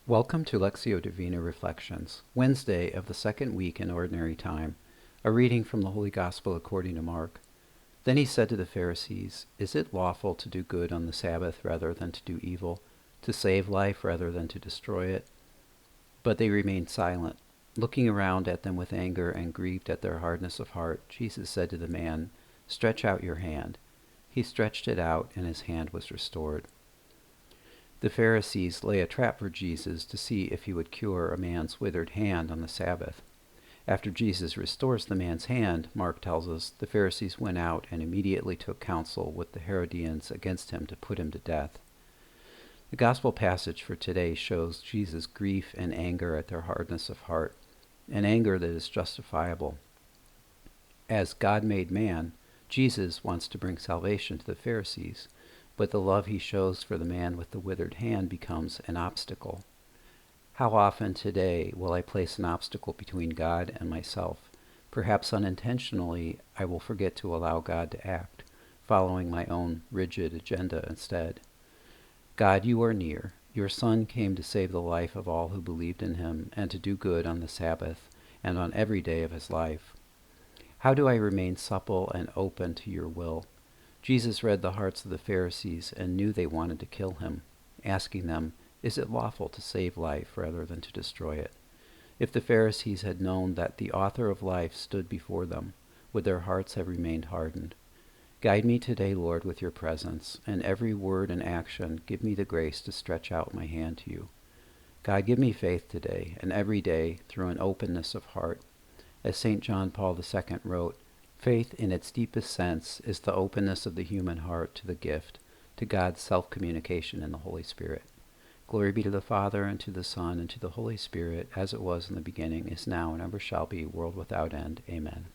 Welcome to lectio divina Reflections, Wednesday of the second week in Ordinary Time, a reading from the Holy Gospel according to Mark. Then he said to the Pharisees, "Is it lawful to do good on the Sabbath rather than to do evil, to save life rather than to destroy it?" But they remained silent. Looking around at them with anger and grieved at their hardness of heart, Jesus said to the man, "Stretch out your hand." He stretched it out, and his hand was restored. The Pharisees lay a trap for Jesus to see if he would cure a man's withered hand on the Sabbath. After Jesus restores the man's hand, Mark tells us, the Pharisees went out and immediately took counsel with the Herodians against him to put him to death. The gospel passage for today shows Jesus' grief and anger at their hardness of heart, an anger that is justifiable. As God made man, Jesus wants to bring salvation to the Pharisees, but the love he shows for the man with the withered hand becomes an obstacle. How often today will I place an obstacle between God and myself? Perhaps unintentionally, I will forget to allow God to act, following my own rigid agenda instead. God, you are near. Your Son came to save the life of all who believed in him and to do good on the Sabbath and on every day of his life. How do I remain supple and open to your will? Jesus read the hearts of the Pharisees and knew they wanted to kill him, asking them, "Is it lawful to save life rather than to destroy it?" If the Pharisees had known that the author of life stood before them, would their hearts have remained hardened? Guide me today, Lord, with your presence, and every word and action give me the grace to stretch out my hand to you. God, give me faith today and every day through an openness of heart. As St. John Paul II wrote, faith in its deepest sense is the openness of the human heart to the gift, to God's self-communication in the Holy Spirit. Glory be to the Father, and to the Son, and to the Holy Spirit, as it was in the beginning, is now, and ever shall be, world without end. Amen.